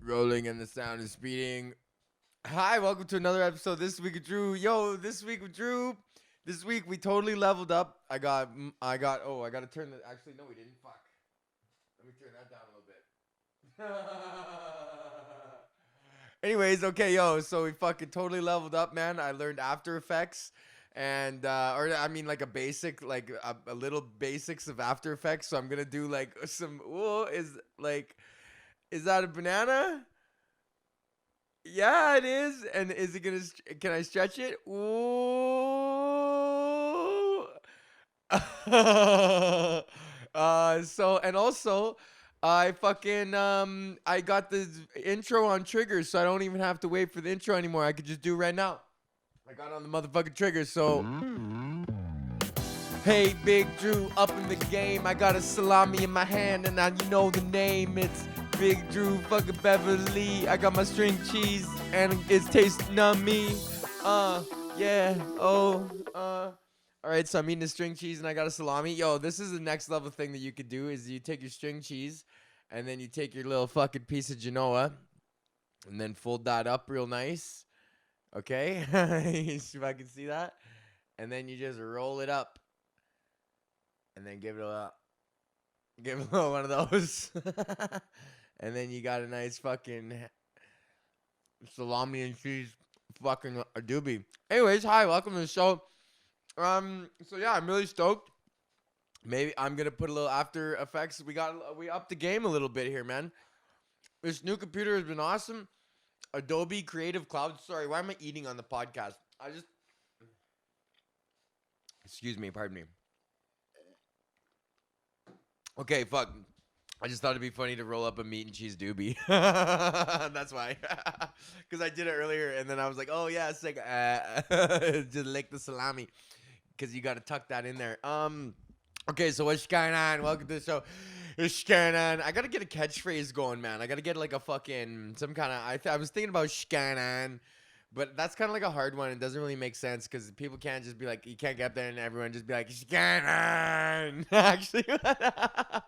Rolling and the sound is speeding. Hi, welcome to another episode of This Week with Drew. Yo, This Week with Drew. This week we totally leveled up. I gotta turn the, actually, no we didn't, fuck. Let me turn that down a little bit. Anyways, okay, yo, so we fucking totally leveled up, man. I learned After Effects and, like a basic, like a little basics of After Effects. So I'm gonna do like some, is that a banana? Yeah, it is. And is it gonna? Can I stretch it? Ooh. So and also, I fucking I got the intro on triggers, so I don't even have to wait for the intro anymore. I could just do it right now. I got on the motherfucking triggers, so. Hey, Big Drew, up in the game. I got a salami in my hand, and now you know the name. It's Big Drew, fucking Beverly. I got my string cheese, and it's tasting on me. Yeah. All right, so I'm eating the string cheese, and I got a salami. Yo, this is the next level thing that you could do. Is you take your string cheese, and then you take your little fucking piece of Genoa, and then fold that up real nice. Okay, if I can see that, and then you just roll it up. And then give it a one of those. And then you got a nice fucking salami and cheese fucking a doobie. Anyways, hi, welcome to the show. So yeah, I'm really stoked. Maybe I'm gonna put a little After Effects. We upped the game a little bit here, man. This new computer has been awesome. Adobe Creative Cloud. Sorry, why am I eating on the podcast? Excuse me, pardon me. Okay, fuck. I just thought it'd be funny to roll up a meat and cheese doobie. That's why. Because I did it earlier, and then I was like, oh, yeah, it's like, just lick the salami. Because you got to tuck that in there. Okay, so what's going on? Welcome to the show. What's going on? I got to get a catchphrase going, man. I got to get like a fucking, some kind of, I was thinking about shkanan. But that's kind of like a hard one. It doesn't really make sense because people can't just be like, you can't get up there and everyone just be like, Scannon. Actually, that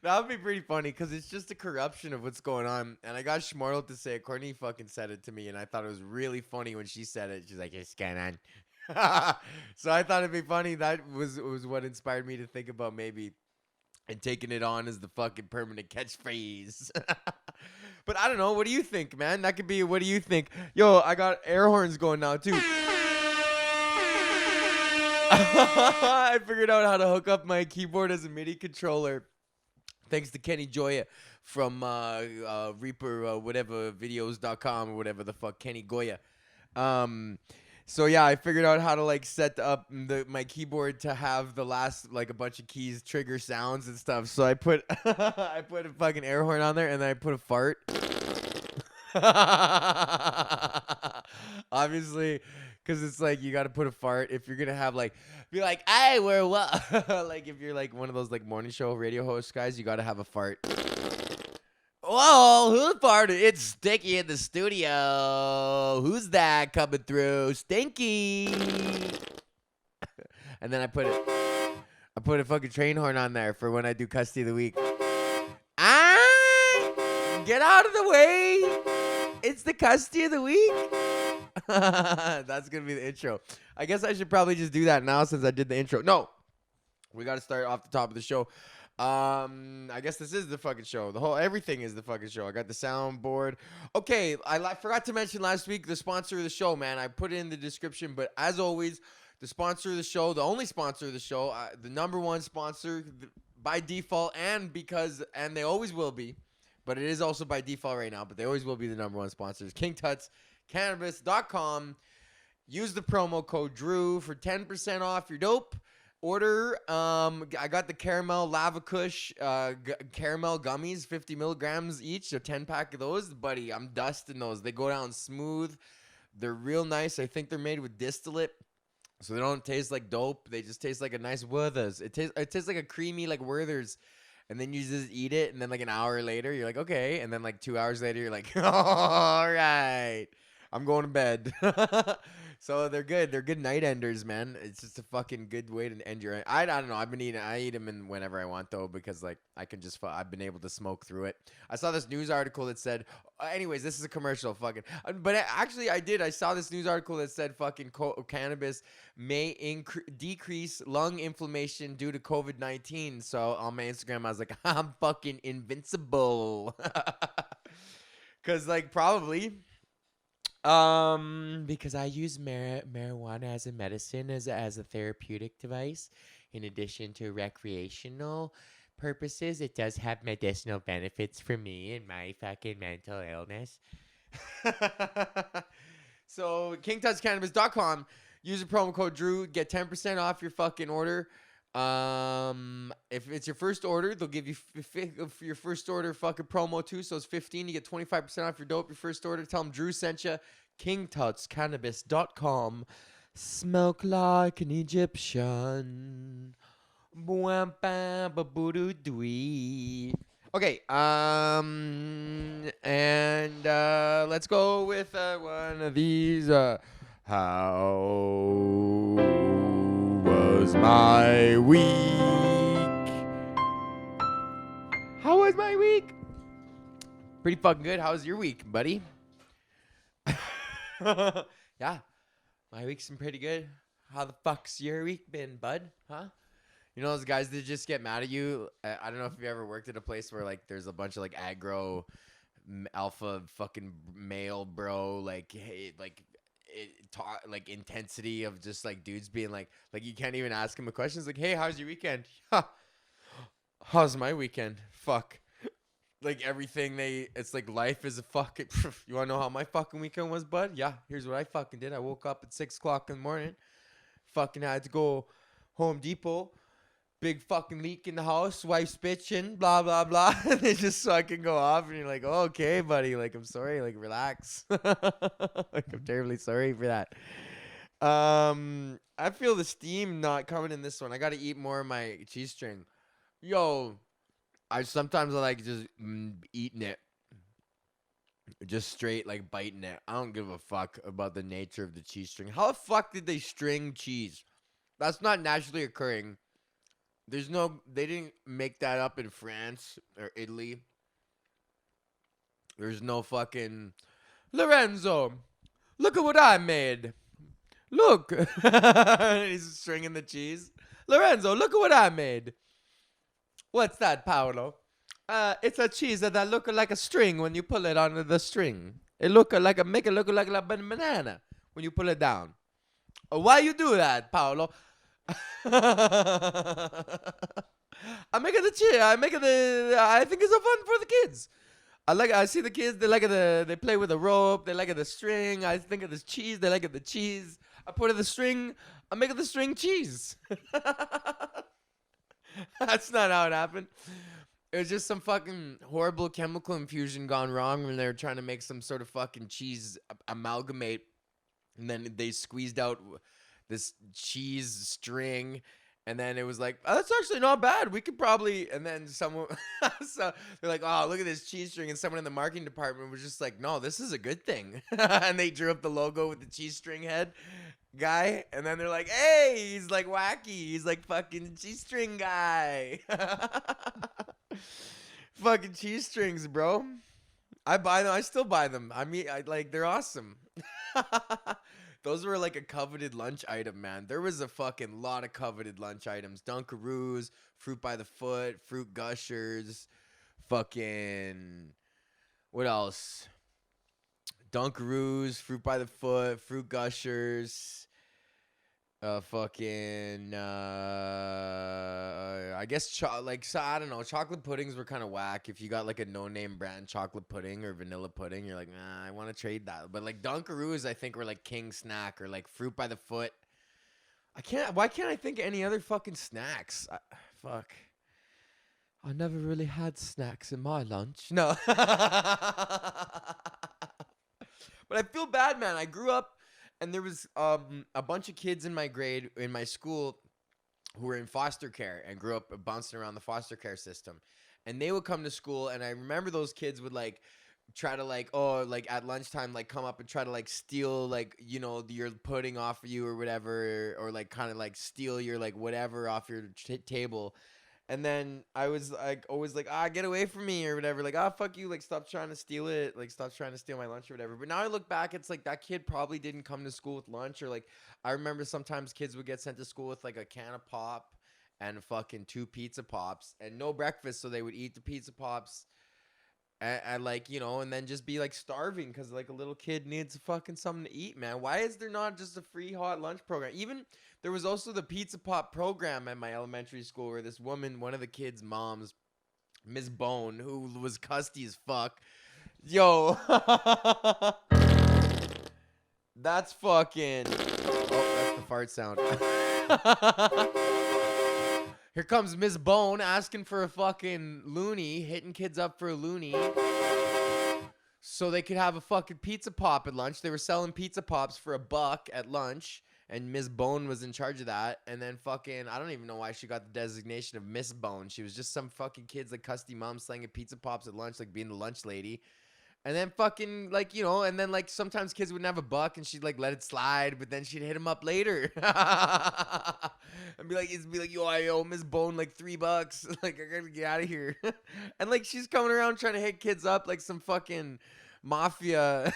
would be pretty funny because it's just a corruption of what's going on. And I got Schmortle to say it. Courtney fucking said it to me, and I thought it was really funny when she said it. She's like, Scannon. So I thought it'd be funny. That was what inspired me to think about maybe and taking it on as the fucking permanent catchphrase. But I don't know. What do you think, man? That could be. What do you think? Yo, I got air horns going now, too. I figured out how to hook up my keyboard as a MIDI controller. Thanks to Kenny Joya from Reaper, whatever, videos.com or whatever the fuck, Kenny Goya. So yeah, I figured out how to like set up my keyboard to have the last like a bunch of keys trigger sounds and stuff. So I put I put a fucking air horn on there, and then I put a fart. Obviously, because it's like you got to put a fart if you're gonna have like be like, "Hey, we're what?" Like if you're like one of those like morning show radio host guys, you got to have a fart. Whoa, who farted? It's Sticky in the studio. Who's that coming through? Stinky. And then I put a fucking train horn on there for when I do CUSTY of the week. Get out of the way. It's the CUSTY of the week. That's going to be the intro. I guess I should probably just do that now since I did the intro. No, we got to start off the top of the show. I guess this is the fucking show. Everything is the fucking show. I got the soundboard. Okay, I forgot to mention last week the sponsor of the show, man. I put it in the description, but as always, the sponsor of the show, the only sponsor of the show, the number one sponsor by default, and they always will be, but it is also by default right now, but they always will be the number one sponsors. KingTutsCannabis.com. Use the promo code Drew for 10% off your dope. Order, I got the caramel lava kush, caramel gummies, 50 milligrams each, a 10-pack of those. Buddy, I'm dusting those. They go down smooth. They're real nice. I think they're made with distillate, so they don't taste like dope. They just taste like a nice Werther's. It tastes like a creamy, like Werther's, and then you just eat it, and then like an hour later, you're like, okay, and then like 2 hours later, you're like, all right, I'm going to bed. So they're good. They're good night enders, man. It's just a fucking good way to end your. I don't know. I eat them in whenever I want though, because like I can just. I've been able to smoke through it. I saw this news article that said. Anyways, this is a commercial. Fucking. But actually, I did. I saw this news article that said fucking cannabis may decrease lung inflammation due to COVID-19. So on my Instagram, I was like, I'm fucking invincible. Cause like probably. Because I use marijuana as a medicine, as a therapeutic device, in addition to recreational purposes. It does have medicinal benefits for me and my fucking mental illness. So, kingtutscannabis.com. Use the promo code Drew. Get 10% off your fucking order. If it's your first order, they'll give you your first order fucking promo too. So it's 15. You get 25% off your dope. Your first order. Tell them Drew sent you. kingtutscannabis.com. Smoke like an Egyptian. Okay. And let's go with one of these. How was my week? How was my week? Pretty fucking good. How was your week, buddy? Yeah, my week's been pretty good. How the fuck's your week been, bud? Huh? You know those guys that just get mad at you? I don't know if you ever worked at a place where like there's a bunch of like aggro alpha fucking male bro, like hey, like like intensity of just like dudes being like you can't even ask him a question. It's like, hey, how's your weekend? How's my weekend? Fuck. Like everything it's like life is a fucking. You wanna know how my fucking weekend was, bud? Yeah, here's what I fucking did. I woke up at 6 o'clock in the morning. Fucking had to go Home Depot. Big fucking leak in the house. Wife's bitching. Blah blah blah. And they just fucking go off, and you're like, oh, okay, buddy. Like, I'm sorry. Like, relax. Like, I'm terribly sorry for that. I feel the steam not coming in this one. I got to eat more of my cheese string. Yo, I like just eating it. Just straight like biting it. I don't give a fuck about the nature of the cheese string. How the fuck did they string cheese? That's not naturally occurring. They didn't make that up in France or Italy. There's no fucking Lorenzo. Look at what I made. Look. He's stringing the cheese. Lorenzo, look at what I made. What's that, Paolo? It's a cheese that look like a string when you pull it on the string. Make it look like a banana when you pull it down. Why you do that, Paolo? I make it the cheese. I think it's so fun for the kids. I see the kids. They play with the rope. They like it the string. I think of the cheese. They like it the cheese. I put it the string. I make it the string cheese. That's not how it happened. It was just some fucking horrible chemical infusion gone wrong when they were trying to make some sort of fucking cheese amalgamate, and then they squeezed out this cheese string, and then it was like, oh, that's actually not bad. We could probably, and then someone, so they're like, oh, look at this cheese string, and someone in the marketing department was just like, no, this is a good thing, and they drew up the logo with the cheese string head guy, and then they're like, hey, he's like wacky, he's like fucking cheese string guy. Fucking cheese strings, bro. I buy them. I still buy them. I mean, they're awesome. Those were like a coveted lunch item, man. There was a fucking lot of coveted lunch items. Dunkaroos, Fruit by the Foot, Fruit Gushers, fucking, what else? Dunkaroos, Fruit by the Foot, Fruit Gushers, I guess I don't know. Chocolate puddings were kind of whack. If you got like a no-name brand chocolate pudding or vanilla pudding, you're like, nah, I want to trade that. But like Dunkaroos, I think were like king snack, or like Fruit by the Foot. Why can't I think of any other fucking snacks? Fuck. I never really had snacks in my lunch. No. But I feel bad, man. I grew up, and there was a bunch of kids in my school who were in foster care and grew up bouncing around the foster care system. And they would come to school, and I remember those kids would like try to like at lunchtime like come up and try to like steal like your pudding off of you or whatever, or like kind of like steal your like whatever off your table. And then I was like always like, get away from me or whatever, like, fuck you, like, stop trying to steal it, like, stop trying to steal my lunch or whatever. But now I look back, it's like that kid probably didn't come to school with lunch, or like I remember sometimes kids would get sent to school with like a can of pop and fucking 2 pizza pops and no breakfast, so they would eat the pizza pops and like, and then just be like starving because like a little kid needs fucking something to eat, man. Why is there not just a free hot lunch program? Even there was also the pizza pop program at my elementary school where this woman, one of the kids' moms, Miss Bone, who was custy as fuck. Yo. That's fucking. Oh, that's the fart sound. Here comes Miss Bone asking for a fucking loony, hitting kids up for a loony so they could have a fucking pizza pop at lunch. They were selling pizza pops for $1 at lunch, and Miss Bone was in charge of that. And then fucking, I don't even know why she got the designation of Miss Bone. She was just some fucking kids like custy mom slanging pizza pops at lunch, like being the lunch lady. And then fucking like, and then like sometimes kids wouldn't have $1 and she'd like let it slide, but then she'd hit him up later. And be like, yo, I owe Miss Bone like $3. Like, I gotta get out of here. And like she's coming around trying to hit kids up like some fucking mafia.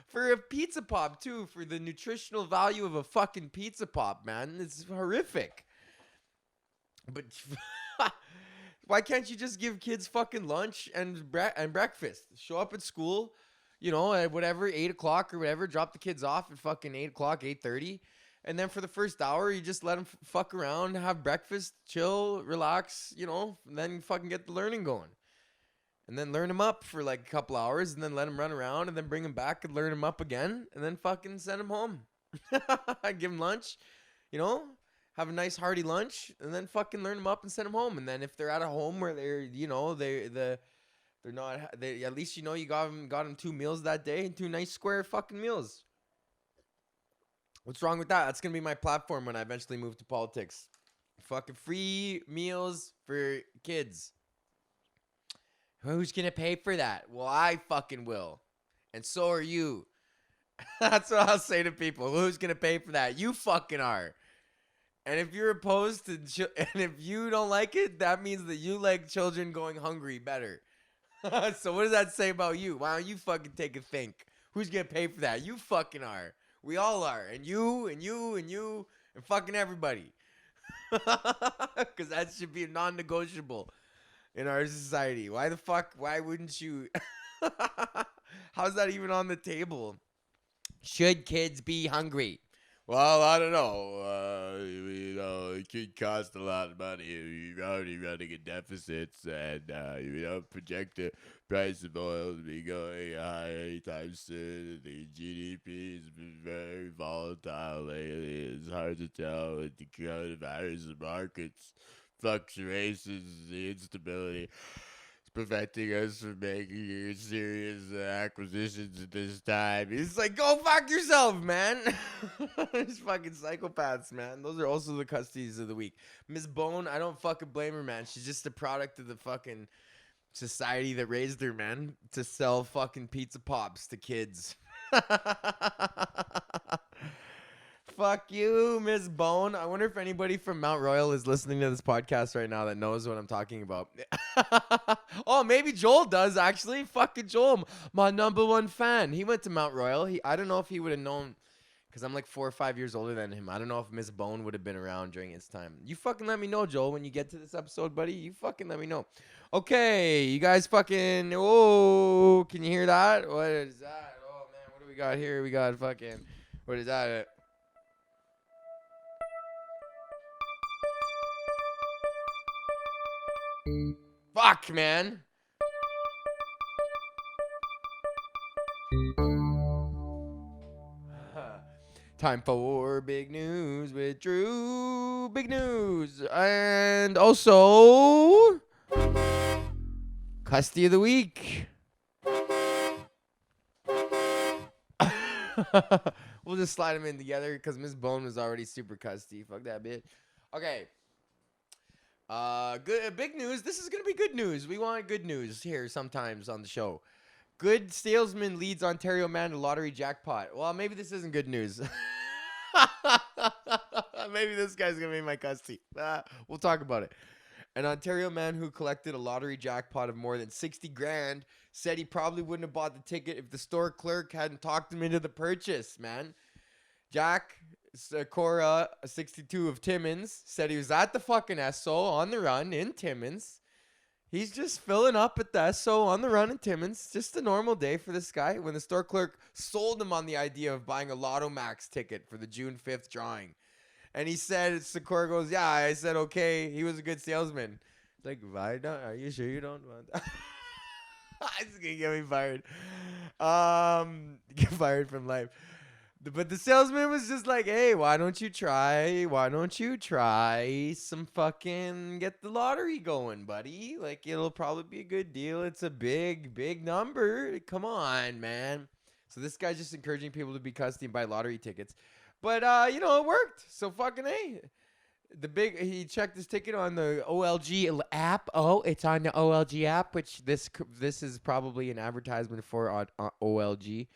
For a pizza pop too, for the nutritional value of a fucking pizza pop, man. It's horrific. But why can't you just give kids fucking lunch and breakfast? Show up at school, at whatever, 8 o'clock or whatever, drop the kids off at fucking 8 o'clock, 8:30. And then for the first hour, you just let them fuck around, have breakfast, chill, relax, and then fucking get the learning going. And then learn them up for like a couple hours, and then let them run around, and then bring them back and learn them up again, and then fucking send them home. Give them lunch, have a nice hearty lunch, and then fucking learn them up and send them home. And then if they're at a home where they're, they're not, at least you got them 2 meals that day, and 2 nice square fucking meals. What's wrong with that? That's gonna be my platform when I eventually move to politics. Fucking free meals for kids. Who's gonna pay for that? Well, I fucking will, and so are you. That's what I'll say to people. Who's gonna pay for that? You fucking are. And if you're opposed to, and if you don't like it, that means that you like children going hungry better. So what does that say about you? Why don't you fucking take a think? Who's gonna pay for that? You fucking are. We all are. And you, and you, and you, and fucking everybody. Because that should be a non-negotiable in our society. Why the fuck? Why wouldn't you? How's that even on the table? Should kids be hungry? Well, I don't know. It could cost a lot of money. You're already running a deficit, and project the price of oil to be going high anytime soon. The GDP has been very volatile lately. It's hard to tell with the coronavirus markets fluctuations, the instability. Preventing us from making serious acquisitions at this time. It's like, go fuck yourself, man. These fucking psychopaths, man. Those are also the custies of the week. Miss Bone, I don't fucking blame her, man. She's just a product of the fucking society that raised her, man, to sell fucking pizza pops to kids. Fuck you, Miss Bone. I wonder if anybody from Mount Royal is listening to this podcast right now that knows what I'm talking about. Oh, maybe Joel does, actually. Fucking Joel, my #1 fan. He went to Mount Royal. I don't know if he would have known, because I'm like 4 or 5 years older than him. I don't know if Miss Bone would have been around during his time. You fucking let me know, Joel, when you get to this episode, buddy. You fucking let me know. Okay, you guys fucking... Oh, can you hear that? What is that? Oh, man, what do we got here? We got fucking... What is that? Fuck, man. Time for big news with Drew. Big news. And also, Custy of the week. We'll just slide them in together because Miss Bone was already super custy. Fuck that bitch. Okay. Good, big news. This is gonna be good news. We want good news here sometimes on the show. Good salesman leads Ontario man to lottery jackpot. Well, maybe this isn't good news. Maybe this guy's gonna be my custy. We'll talk about it. An Ontario man who collected a lottery jackpot of more than 60 grand said he probably wouldn't have bought the ticket if the store clerk hadn't talked him into the purchase, man. Jack Sakura, 62 of Timmins, said he was at the fucking Esso on the run in Timmins. He's just filling up at the Esso on the run in Timmins. Just a normal day for this guy when the store clerk sold him on the idea of buying a Lotto Max ticket for the June 5th drawing. And he said, Sakura goes, yeah, I said, okay. He was a good salesman. Like, I don't, are you sure you don't want that? It's going to get me fired. Get fired from life. But the salesman was just like, hey, why don't you try some fucking get the lottery going, buddy? Like, it'll probably be a good deal. It's a big, big number. Come on, man. So this guy's just encouraging people to be custy and buy lottery tickets. But, it worked. So fucking, hey. He checked his ticket on the OLG app. Oh, it's on the OLG app, which this is probably an advertisement for OLG.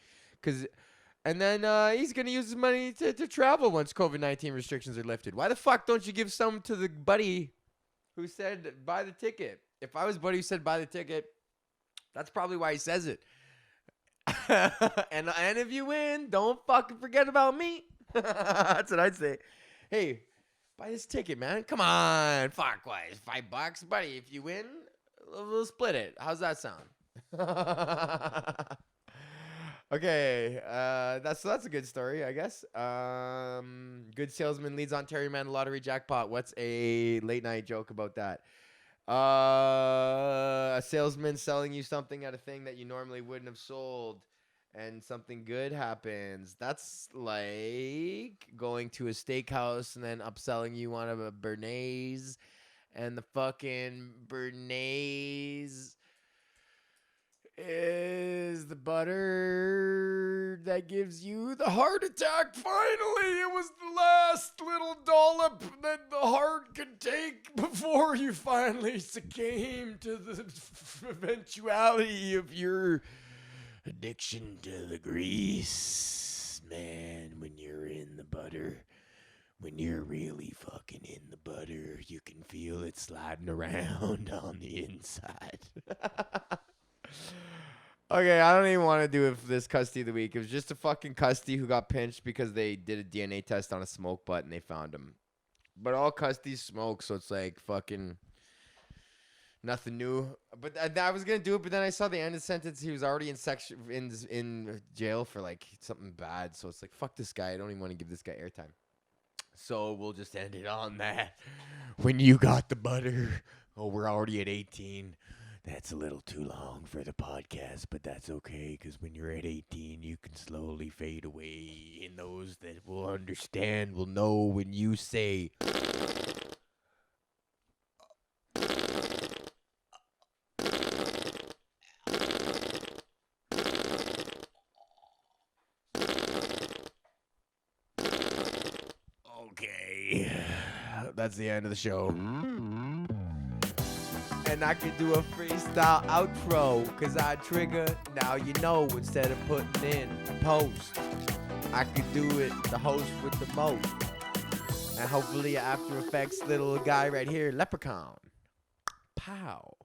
And then he's going to use his money to travel once COVID-19 restrictions are lifted. Why the fuck don't you give some to the buddy who said buy the ticket? If I was buddy who said buy the ticket, that's probably why he says it. and if you win, don't fucking forget about me. That's what I'd say. Hey, buy this ticket, man. Come on. Fuck, what? $5, buddy. If you win, we'll split it. How's that sound? Okay, that's a good story, I guess. Good salesman leads Ontario man to lottery jackpot. What's a late night joke about that? A salesman selling you something at a thing that you normally wouldn't have sold, and something good happens. That's like going to a steakhouse and then upselling you on a béarnaise, and the fucking béarnaise is the butter that gives you the heart attack. Finally, it was the last little dollop that the heart could take before you finally succumb to the eventuality of your addiction to the grease. Man, when you're in the butter, when you're really fucking in the butter, you can feel it sliding around on the inside. Okay, I don't even want to do this custy of the week. It was just a fucking custy who got pinched because they did a DNA test on a smoke butt and they found him. But all custies smoke, so it's like fucking nothing new. But I was gonna do it, but then I saw the end of the sentence. He was already in jail for like something bad. So it's like, fuck this guy. I don't even want to give this guy airtime. So we'll just end it on that. When you got the butter, we're already at 18. That's a little too long for the podcast, but that's okay, because when you're at 18, you can slowly fade away, and those that will understand will know when you say... Okay, that's the end of the show. And I could do a freestyle outro, cause I trigger, now you know, instead of putting in post. I could do it, the host with the most. And hopefully After Effects little guy right here, Leprechaun. Pow.